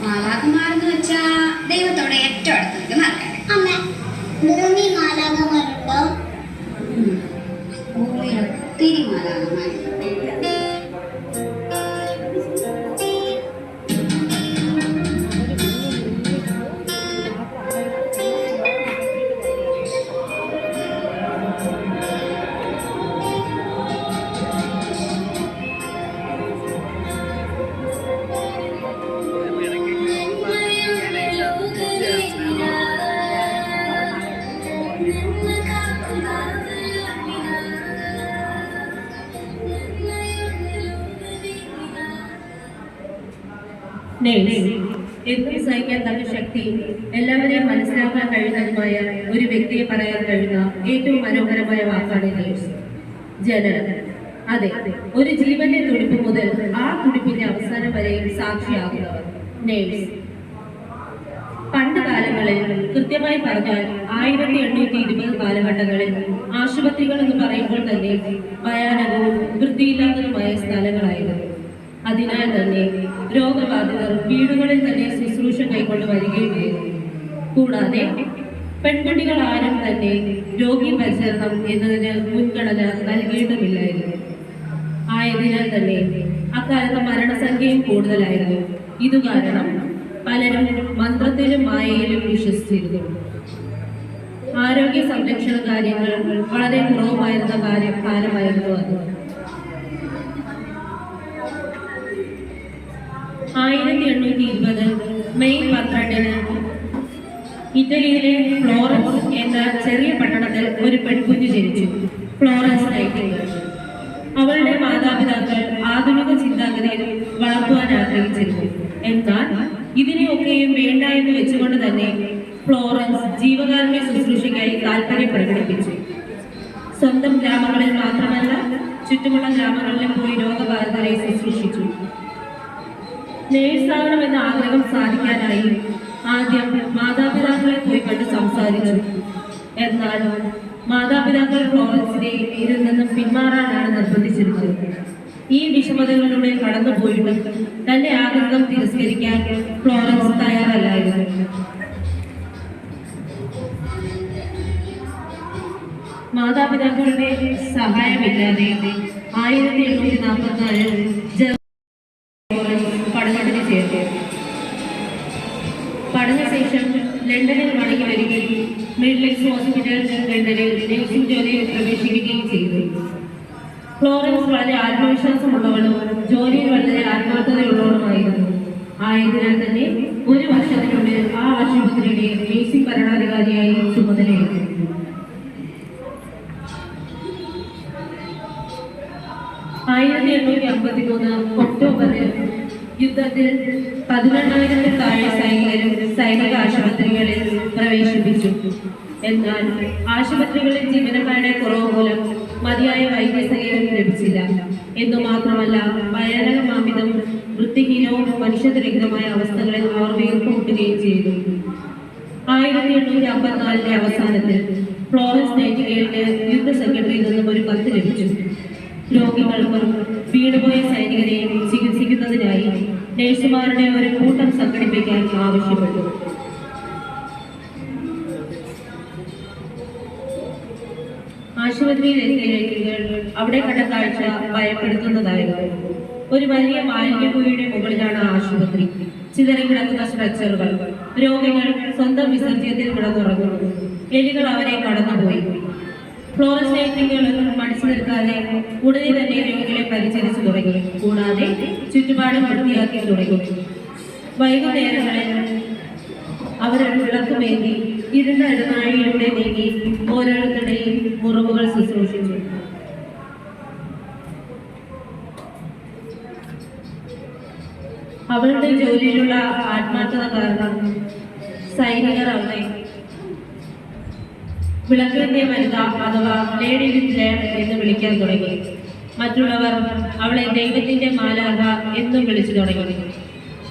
മാലാഖമാരെന്ന് വെച്ചാ ദൈവത്തോടെ ഏറ്റവും അടുത്ത് നിൽക്കുന്ന ആൾക്കാർ. അമ്മ, ഭൂമി മാലാഖമാരുണ്ടോ? ഭൂമിയിൽ ഒത്തിരി മാലാഖമാർ. എന്നും സഹിക്കാൻ തക്ക ശക്തി, എല്ലാവരെയും മനസ്സിലാക്കാൻ കഴിയുന്നതുമായ ഒരു വ്യക്തിയെ പറയാൻ കഴിയുന്ന ഏറ്റവും മനോഹരമായ വാക്കാണ് നേഴ്സ്. ജനനം. അതെ, ഒരു ജീവന്റെ തുടിപ്പ് മുതൽ ആ തുടിപ്പിന്റെ അവസാനം വരെയും സാക്ഷിയാകുന്നവർ നേഴ്സ്. പണ്ട് കാലങ്ങളിൽ, കൃത്യമായി പറഞ്ഞാൽ 1820 കാലഘട്ടങ്ങളിൽ ആശുപത്രികൾ എന്ന് പറയുമ്പോൾ തന്നെ ഭയാനകവും വൃത്തിയില്ലാത്തതുമായ സ്ഥലങ്ങളായിരുന്നു. അതിനാൽ തന്നെ രോഗബാധിതർ വീടുകളിൽ തന്നെ ശുശ്രൂഷ കൈകൊണ്ട് വരികയും ചെയ്തു. കൂടാതെ പെൺകുട്ടികൾ ആരും തന്നെ രോഗി പരിചരണം എന്നതിന് മുൻഗണന നൽകിയിട്ടുമില്ലായിരുന്നു. ആയതിനാൽ തന്നെ അക്കാലത്ത് മരണസംഖ്യയും കൂടുതലായിരുന്നു. ഇതു കാരണം പലരും മന്ത്രത്തിലും മായയിലും വിശ്വസിച്ചിരുന്നു. ആരോഗ്യ സംരക്ഷണ കാര്യങ്ങൾ വളരെ കുറവുമായിരുന്ന കാലമായിരുന്നു അത്. 1820 മെയ് 12 ഇറ്റലിയിലെ ഫ്ലോറൻസ് എന്ന ചെറിയ പട്ടണത്തിൽ ഒരു പെൺകുഞ്ഞ് ജനിച്ചു, ഫ്ലോറൻസ് നൈറ്റിംഗേൽ. അവളുടെ മാതാപിതാക്കൾ ആധുനിക ചിന്താഗതിയിൽ വളർത്തുവാൻ ആഗ്രഹിച്ചിരുന്നു. എന്നാൽ ഇതിനെയൊക്കെയും വേണ്ട എന്ന് വെച്ചുകൊണ്ട് തന്നെ ഫ്ലോറൻസ് ജീവകാരുണ്യ ശുശ്രൂഷയ്ക്കായി താല്പര്യം പ്രകടിപ്പിച്ചു. സ്വന്തം ഗ്രാമങ്ങളിൽ മാത്രമല്ല, ചുറ്റുമുള്ള ഗ്രാമങ്ങളിലും പോയി രോഗബാധിതരെ ശുശ്രൂഷിച്ചു. നേഴ്സാകണമെന്ന ആഗ്രഹം സാധിക്കാനായി ആദ്യം മാതാപിതാക്കളെ പോയി കണ്ട് സംസാരിച്ചു. എന്നാൽ മാതാപിതാക്കൾ ഫ്ലോറൻസിനെ ഇതിൽ നിന്നും പിന്മാറാനാണ് നിർബന്ധിച്ചിരുന്നത്. ഈ വിഷമതകളിലൂടെ കടന്നുപോയിട്ടും തന്റെ ആഗ്രഹം തിരസ്കരിക്കാൻ ഫ്ലോറൻസ് തയ്യാറല്ലായിരുന്നു. മാതാപിതാക്കളുടെ സഹായമില്ലാതെ 1844 പഠനത്തിന് ചേർന്നു. പഠനശേഷം ലണ്ടനിൽ മടങ്ങി വരികയും മിഡ്ലൻഡ്സ് ഹോസ്പിറ്റൽ ലണ്ടനിൽ നഴ്സിംഗ് ജോലിയിൽ പ്രവേശിക്കുകയും ചെയ്തു. ഫ്ലോറൻസ് വളരെ ആത്മവിശ്വാസമുള്ളവളും ജോലിയിൽ വളരെ ആത്മാർത്ഥതയുള്ളവളുമായിരുന്നു. ആയതിനാൽ തന്നെ ഒരു വർഷത്തിനുള്ളിൽ ആ ആശുപത്രിയുടെ നഴ്സിംഗ് ഭരണാധികാരിയായി ചുമതലയേറ്റു. 1853 ഒക്ടോബറിൽ യുദ്ധത്തിൽ 12,000-ൽ താഴെ സൈനികരും സൈനിക ആശുപത്രികളിൽ പ്രവേശിപ്പിച്ചു. എന്നാൽ ആശുപത്രികളിൽ ജീവനക്കാരുടെ കുറവ് മൂലം മതിയായ വൈദ്യസഹായം ലഭിച്ചില്ല. എന്നു മാത്രമല്ല, ഭയാനകമാമിതം വൃത്തിഹീനവും മനുഷ്യരഹിതമായ അവസ്ഥകളിൽ അവർ വീർപ്പുമുട്ടുകയും ചെയ്തു. 1854 അവസാനത്തിൽ ഫ്ലോറൻസ് നൈറ്റിംഗേലിന് യുദ്ധ സെക്രട്ടറിയിൽ നിന്നും ഒരു കത്ത് ലഭിച്ചു. രോഗികൾക്കും വീണുപോയ സൈനികരെയും ചികിത്സിക്കുന്നതിനായി നഴ്സുമാരുടെ ഒരു കൂട്ടം സംഘടിപ്പിക്കാൻ ആവശ്യപ്പെട്ടു. ആശുപത്രിയിൽ എത്തിയ രോഗികൾ അവിടെ കണ്ട കാഴ്ച ഭയപ്പെടുത്തുന്നതായിരുന്നു. ഒരു വലിയ മാലിന്യക്കുഴിയുടെ മുകളിലാണ് ആശുപത്രി. ചിതറിക്കിടക്കുന്ന സ്ട്രെച്ചറുകൾ. രോഗികൾ സ്വന്തം വിസർജ്യത്തിൽ കിടന്നുറങ്ങുന്നു. എലികൾ അവരെ കടന്നുപോയി. ഫ്ലോറൻസ് നൈറ്റിംഗേൽ മടിച്ചു നിൽക്കാതെ ഉടനെ തന്നെ രോഗികളെ പരിചരിച്ചു തുടങ്ങി. കൂടാതെ ചുറ്റുപാടും വൃത്തിയാക്കി തുടങ്ങി. വൈകുന്നേരങ്ങളിൽ അവരുടെ വിളക്കുമേന്തി ഇരുണ്ട ഇടനാഴിയിലൂടെ നീങ്ങി ഓരോരുത്തരുടെയും മുറിവുകൾ ശുശ്രൂഷിച്ചു. അവളുടെ ജോലിയിലുള്ള ആത്മാർത്ഥത കാരണം സൈനികർ അവളെ വിളക്കിന്റെ വനിത അഥവാ ലേഡി വിത്ത് ലാമ്പ് എന്ന് വിളിക്കാൻ തുടങ്ങി. മറ്റുള്ളവർ അവളെ ദൈവത്തിന്റെ മാലാഖ എന്നും വിളിച്ചു തുടങ്ങി.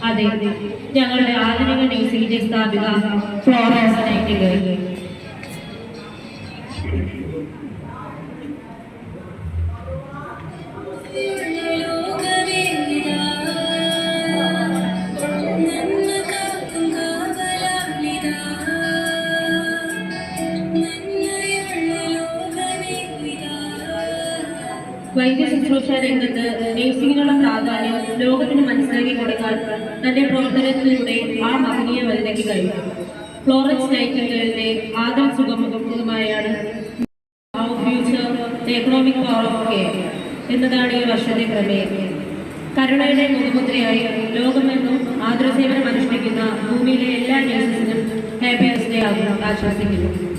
അതെ, ഞങ്ങളുടെ ആധുനിക നഴ്സിംഗിന്റെ സ്ഥാപിക ഫ്ലോറൻസ് നൈറ്റിംഗേൽ. വൈദ്യ ശുശ്രൂഷ രംഗത്ത് നേഴ്സിംഗിനുള്ള പ്രാധാന്യം ലോകത്തിന് മനസ്സിലാക്കി കൊടുക്കാൻ തന്റെ പ്രവർത്തനത്തിലൂടെ ആ മഹനീയ വനിതയ്ക്ക് കഴിഞ്ഞു. ഫ്ലോറൻസ് നൈറ്റിംഗേലിന്റെ ആദർ സുഖമുഖമായാണ് future economic power of care എന്നതാണ് ഈ വർഷത്തെ പ്രമേയം. കരുണയുടെ മുഖമുദ്രയായി ലോകമെന്നും ആതുരസേവനം അനുഷ്ഠിക്കുന്ന ഭൂമിയിലെ എല്ലാ നേഴ്സസിനും ഹാപ്പി ഡേ ആശംസിക്കുന്നു.